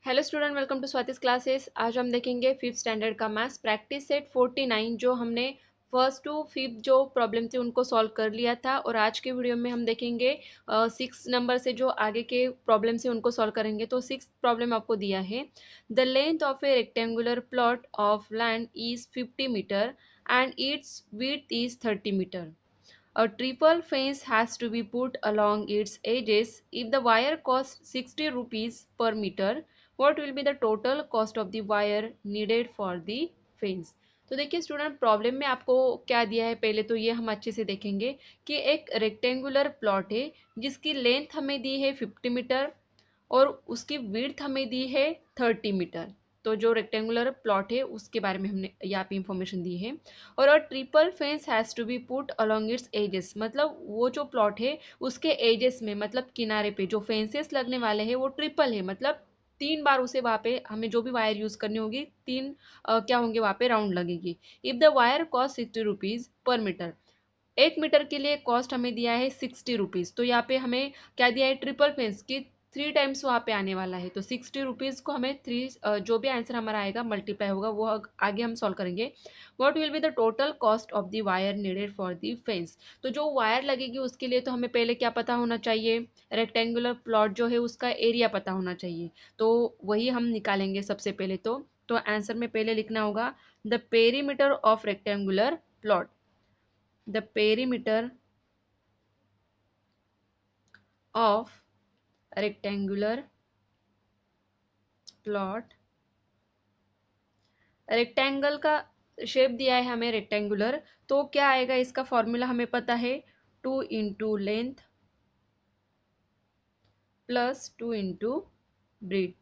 Hello student, welcome to Swati's classes. आज हम देखेंगे फिफ्थ स्टैंडर्ड का मैथ्स प्रैक्टिस सेट 49 जो हमने फर्स्ट टू फिफ्थ जो प्रॉब्लम थे उनको सॉल्व कर लिया था। और आज के वीडियो में हम देखेंगे 6 नंबर से जो आगे के प्रॉब्लम से उनको सॉल्व करेंगे। तो 6th प्रॉब्लम आपको दिया है, the length of a rectangular plot of land is 50 metre and it's width is 30 metre. A triple fence has to be put along its edges. If the wire costs 60 rupees per meter, what will be the total cost of the wire needed for the fence? तो देखिए student, problem में आपको क्या दिया है पहले तो ये हम अच्छे से देखेंगे कि एक रेक्टेंगुलर प्लॉट है जिसकी लेंथ हमें दी है 50 मीटर और उसकी विड्थ हमें दी है 30 मीटर। तो जो रेक्टेंगुलर प्लॉट है उसके बारे में हमने यहाँ पे इंफॉर्मेशन दी है। और a triple fence has to be put along its edges, मतलब वो जो प्लॉट है उसके एजेस में, मतलब किनारे पे जो फेंसेस लगने वाले हैं वो ट्रिपल है, मतलब 3 बार उसे वहाँ पे हमें जो भी वायर यूज़ करनी होगी क्या होंगे वहाँ पे राउंड लगेगी। If the wire cost 60 rupees per metre, 1 metre के लिए कॉस्ट हमें दिया है 60 रुपीज़। तो यहाँ पे हमें क्या दिया है, ट्रिपल फेंस की 3 टाइम्स वहाँ पे आने वाला है। तो 60 रुपीज़ को हमें जो भी आंसर हमारा आएगा मल्टीप्लाई होगा वो आगे हम सॉल्व करेंगे। What will be the total cost of the wire needed for the fence? तो जो वायर लगेगी उसके लिए तो हमें पहले क्या पता होना चाहिए, रेक्टेंगुलर प्लॉट जो है उसका एरिया पता होना चाहिए। तो वही हम निकालेंगे सबसे पहले। तो आंसर में पहले लिखना होगा the perimeter of rectangular plot, the perimeter of rectangular plot. Rectangle का शेप दिया है हमें रेक्टेंगुलर, तो क्या आएगा इसका फॉर्मूला हमें पता है, 2 into length plus 2 into breadth.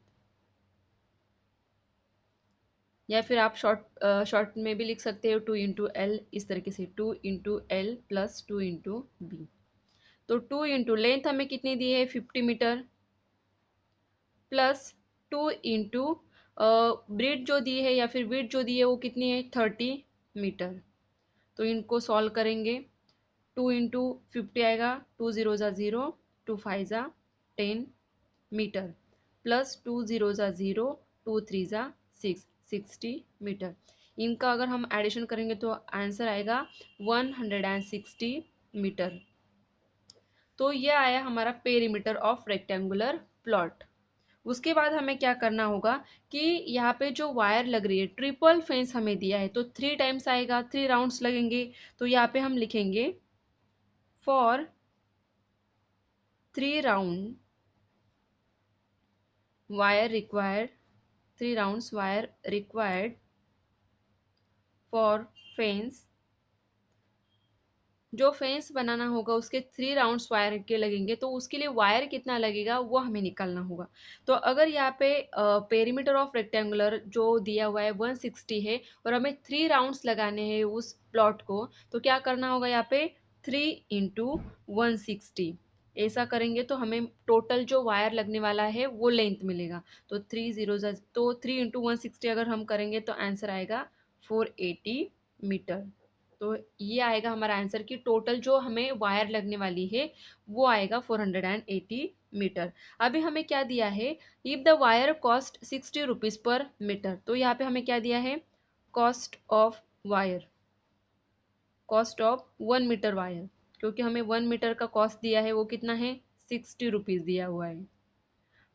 या फिर आप शॉर्ट में भी लिख सकते हो 2 इंटू एल, इस तरीके से 2 into L plus 2 into B. तो 2 इंटू लेंथ हमें कितनी दी है 50 मीटर प्लस 2 इंटू ब्रीड जो दी है या फिर विड्थ जो दी है वो कितनी है 30 मीटर। तो इनको सॉल्व करेंगे, 2 इंटू 50 आएगा, 2 0 ज़ा 0, 2 5 ज़ा 10 मीटर प्लस 2 0 ज़ा 0, 2 3 ज़ा 6, 60 मीटर। इनका अगर हम एडिशन करेंगे तो आंसर आएगा 160 मीटर। तो ये आया हमारा पेरीमीटर ऑफ रेक्टेंगुलर प्लॉट। उसके बाद हमें क्या करना होगा कि यहाँ पे जो वायर लग रही है ट्रिपल फेंस हमें दिया है, तो 3 टाइम्स आएगा, 3 राउंड्स लगेंगे। तो यहाँ पे हम लिखेंगे for 3 round wire required, 3 rounds wire required for fence. जो फेंस बनाना होगा उसके 3 राउंड्स वायर के लगेंगे, तो उसके लिए वायर कितना लगेगा वो हमें निकालना होगा। तो अगर यहाँ पे पेरीमीटर ऑफ रेक्टेंगुलर जो दिया हुआ है 160 है और हमें 3 राउंड्स लगाने हैं उस प्लॉट को, तो क्या करना होगा यहाँ पे 3 इंटू 160। ऐसा करेंगे तो हमें टोटल जो वायर लगने वाला है वो लेंथ मिलेगा। तो 3 इंटू 160 अगर हम करेंगे तो आंसर आएगा 480 मीटर। तो ये आएगा हमारा आंसर कि टोटल जो हमें वायर लगने वाली है वो आएगा 480 मीटर। अभी हमें क्या दिया है, if the wire cost 60 rupees per metre. तो यहाँ पे हमें क्या दिया है, cost of wire, cost of 1 metre wire, क्योंकि हमें 1 मीटर का कॉस्ट दिया है वो कितना है 60 रुपीज़ दिया हुआ है।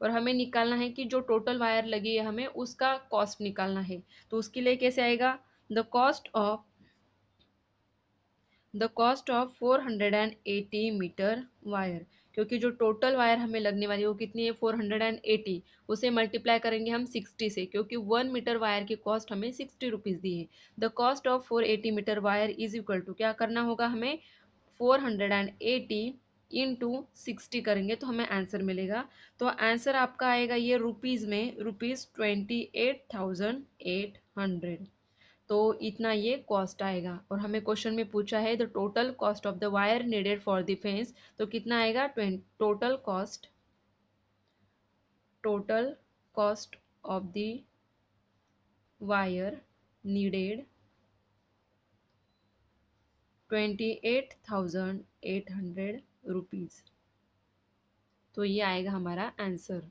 और हमें निकालना है कि जो टोटल वायर लगी है हमें उसका कॉस्ट निकालना है। तो उसके लिए कैसे आएगा, the cost of 480 metre wire, क्योंकि जो टोटल वायर हमें लगने वाली है वो कितनी है 480, उसे मल्टीप्लाई करेंगे हम 60 से, क्योंकि 1 मीटर वायर की कॉस्ट हमें 60 रुपीज़ दी है। The cost of 480 metre wire is equal to, क्या करना होगा हमें 480 इंटू 60 करेंगे तो हमें आंसर मिलेगा। तो आंसर आपका आएगा ये रुपीज़ में, ₹28,800। तो इतना ये कॉस्ट आएगा। और हमें क्वेश्चन में पूछा है the total cost of the wire needed for the fence, तो कितना आएगा total cost of the wire needed 28,800 rupees. तो ये आएगा हमारा आंसर।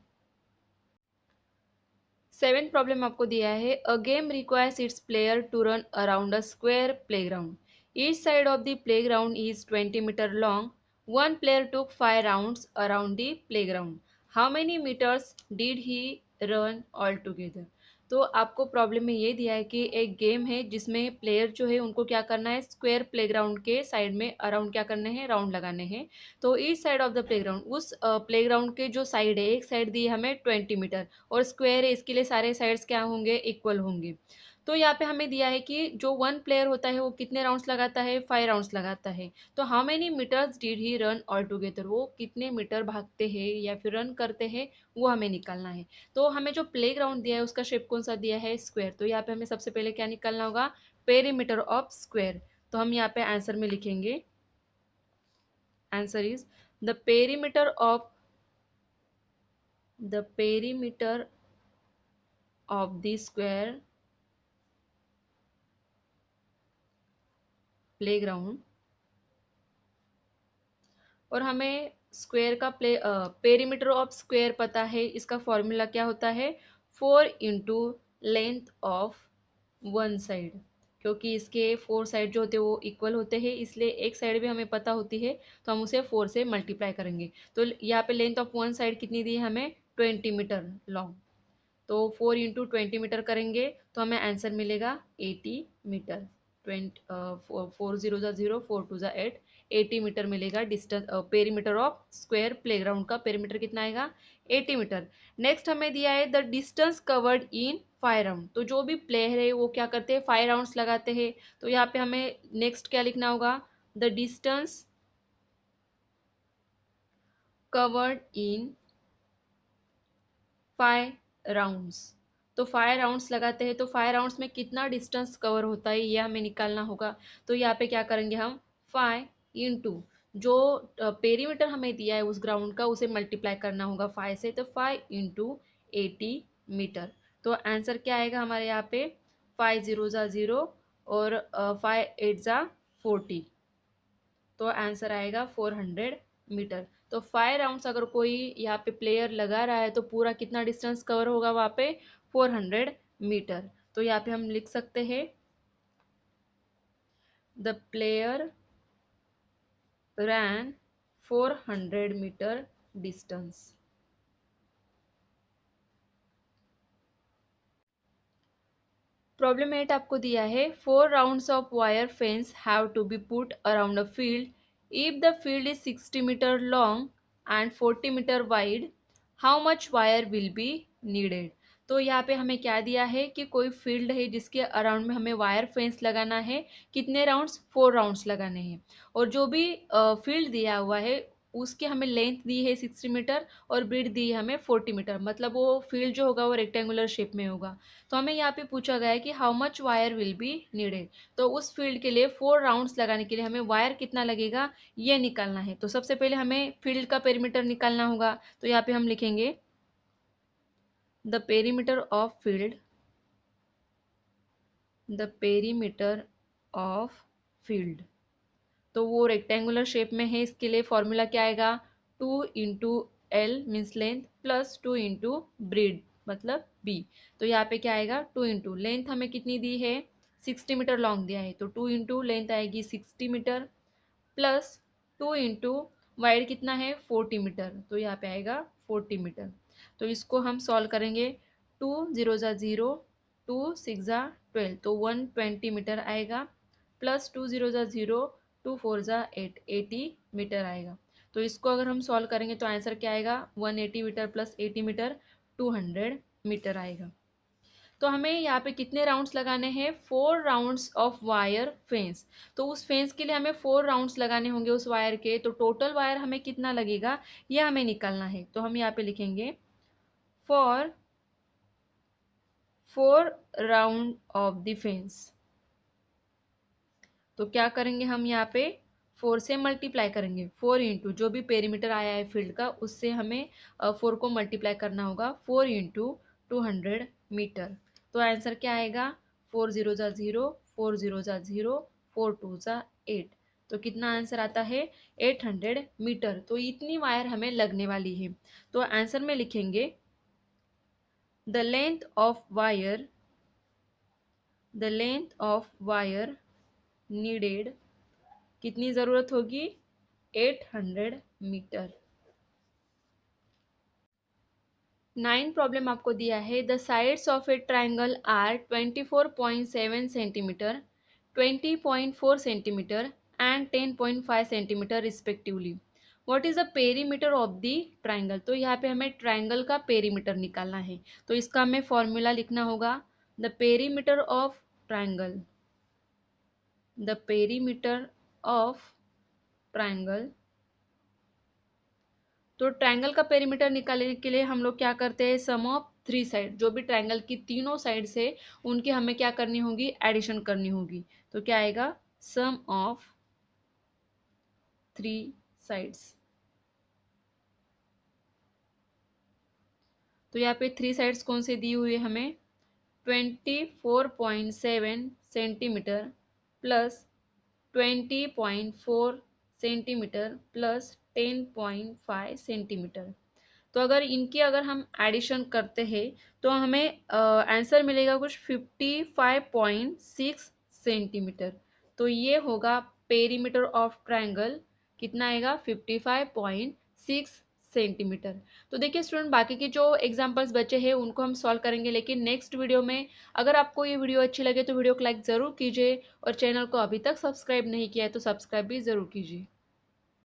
सेवेंथ प्रॉब्लम आपको दिया है, a game requires its player to run around a square playground. Each side of the playground is 20 metre long. One player took 5 rounds around the playground. How many metres did he run all together. तो आपको problem में ये दिया है कि एक game है जिसमें प्लेयर जो है उनको क्या करना है, स्क्वायर प्लेग्राउंड के साइड में अराउंड क्या करने हैं, राउंड लगाने हैं। तो each side of the playground, उस प्लेग्राउंड के जो साइड है, एक साइड दी है हमें 20 मीटर और स्क्वायर है, इसके लिए सारे साइड्स क्या होंगे, इक्वल होंगे। तो यहाँ पे हमें दिया है कि जो वन प्लेयर होता है वो कितने राउंड्स लगाता है, 5 राउंड्स लगाता है। तो how many metres did he run all together, वो कितने मीटर भागते हैं या फिर रन करते हैं, वो हमें निकालना है। तो हमें जो प्ले ग्राउंड दिया है उसका शेप कौन सा दिया है, स्क्वायर। तो यहाँ पे हमें सबसे पहले क्या निकालना होगा, पेरीमीटर ऑफ स्क्वायर। तो हम यहाँ पे आंसर में लिखेंगे, answer is the perimeter of the perimeter of the square playground। और हमें स्क्वायर का पेरीमीटर ऑफ स्क्वायर पता है, इसका फॉर्मूला क्या होता है, 4 × लेंथ ऑफ वन साइड। क्योंकि इसके 4 साइड जो होते हैं वो इक्वल होते हैं, इसलिए एक साइड भी हमें पता होती है, तो हम उसे 4 से मल्टीप्लाई करेंगे। तो यहाँ पे लेंथ ऑफ वन साइड कितनी दी है हमें, 20 मीटर लॉन्ग। तो 4 × 20 मीटर करेंगे तो हमें आंसर मिलेगा 80 मीटर। 4 0 4 2 8, 80 मीटर मिलेगा distance, perimeter of square playground का पेरीमीटर कितना आएगा, 80 मीटर। नेक्स्ट हमें दिया है the distance covered in 5 round. तो जो भी प्लेयर है वो क्या करते हैं, 5 राउंड्स लगाते हैं। तो यहाँ पे हमें नेक्स्ट क्या लिखना होगा, the distance covered in 5 rounds. तो 5 राउंड्स लगाते हैं, तो 5 राउंड्स में कितना डिस्टेंस कवर होता है ये हमें निकालना होगा। तो यहाँ पे क्या करेंगे हम, 5 × जो पेरीमीटर हमें दिया है उस ग्राउंड का उसे मल्टीप्लाई करना होगा 5 से। तो 5 × 80 मीटर। तो आंसर क्या आएगा हमारे यहाँ पे, 5 0 0 और 5 8 40। तो आंसर आएगा 400 मीटर। तो 5 राउंड्स अगर कोई यहाँ पे प्लेयर लगा रहा है तो पूरा कितना डिस्टेंस कवर होगा वहाँ पे, 400 मीटर। तो यहाँ पे हम लिख सकते हैं the player ran 400 metre distance. Problem 8 आपको दिया है, 4 rounds of wire fence have to be put around a field. If the field is 60 metre long and 40 metre wide, how much wire will be needed. तो यहाँ पे हमें क्या दिया है कि कोई फील्ड है जिसके अराउंड में हमें वायर फेंस लगाना है, कितने राउंड्स, 4 राउंड्स लगाने हैं। और जो भी फील्ड दिया हुआ है उसकी हमें लेंथ दी है 60 मीटर और ब्रीड दी है हमें 40 मीटर, मतलब वो फील्ड जो होगा वो रेक्टेंगुलर शेप में होगा। तो हमें यहाँ पे पूछा गया है कि how much wire will be needed. तो उस फील्ड के लिए 4 राउंड्स लगाने के लिए हमें वायर कितना लगेगा ये निकालना है। तो सबसे पहले हमें फील्ड का पेरीमीटर निकालना होगा। तो यहाँ पे हम लिखेंगे the perimeter of field, the perimeter of field. तो वो रेक्टेंगुलर शेप में है, इसके लिए फॉर्मूला क्या आएगा, 2 × L means length plus 2 × breed मतलब B। तो यहाँ पे क्या आएगा, 2 लेंथ हमें कितनी दी है, 60 मीटर लॉन्ग दिया है, तो 2 लेंथ आएगी 60 मीटर प्लस 2 वाइड कितना है 40 मीटर। तो यहाँ पे आएगा 40 मीटर। तो इसको हम सॉल्व करेंगे, 2 0 0, 2 6 12, तो 120 मीटर आएगा प्लस 2 0 0, 2 4 8, 80 मीटर आएगा। तो इसको अगर हम सॉल्व करेंगे तो आंसर क्या आएगा, 180 मीटर प्लस 80 मीटर 200 मीटर आएगा। तो हमें यहाँ पे कितने राउंड्स लगाने हैं, 4 राउंड्स ऑफ वायर फेंस। तो उस फेंस के लिए हमें 4 राउंड्स लगाने होंगे उस वायर के। तो टोटल वायर हमें कितना लगेगा ये हमें निकालना है। तो हम यहाँ पे लिखेंगे for 4 round of the fence. तो क्या करेंगे हम यहाँ पे 4 से मल्टीप्लाई करेंगे, 4 जो भी पेरीमीटर आया है फील्ड का उससे हमें 4 को मल्टीप्लाई करना होगा, 4 × 200 मीटर। तो आंसर क्या आएगा, 4 0 0, 4 0 0, 4 2 8। तो कितना आंसर आता है, 800 मीटर। तो इतनी वायर हमें लगने वाली है। तो आंसर में लिखेंगे the length of wire needed, कितनी ज़रूरत होगी, 800 मीटर। 9 प्रॉब्लम आपको दिया है, the sides of a triangle are 24.7 centimetre, 20.4 centimetre and 10.5 centimetre respectively. What is the perimeter of the triangle. तो यहाँ पे हमें ट्राइंगल का पेरीमीटर निकालना है, तो इसका हमें फॉर्मूला लिखना होगा, the perimeter of triangle, the perimeter of triangle. तो ट्रायंगल का पेरीमीटर निकालने के लिए हम लोग क्या करते हैं, सम ऑफ थ्री साइड, जो भी ट्रायंगल की तीनों साइड से उनकी हमें क्या करनी होगी, एडिशन करनी होगी। तो क्या आएगा, सम ऑफ थ्री साइड्स। तो यहाँ पे थ्री साइड्स कौन से दी हुई है हमें, 24.7 centimetre plus 20.4 centimetre plus 10.5 centimetre. तो अगर हम एडिशन करते हैं तो हमें आंसर मिलेगा कुछ 55.6 सेंटीमीटर। तो ये होगा पेरीमीटर ऑफ ट्रायंगल, कितना आएगा, 55.6 सेंटीमीटर। तो देखिए स्टूडेंट, बाकी के जो एग्जांपल्स बचे हैं उनको हम सॉल्व करेंगे लेकिन नेक्स्ट वीडियो में। अगर आपको ये वीडियो अच्छी लगे तो वीडियो को लाइक ज़रूर कीजिए और चैनल को अभी तक सब्सक्राइब नहीं किया है तो सब्सक्राइब भी ज़रूर कीजिए।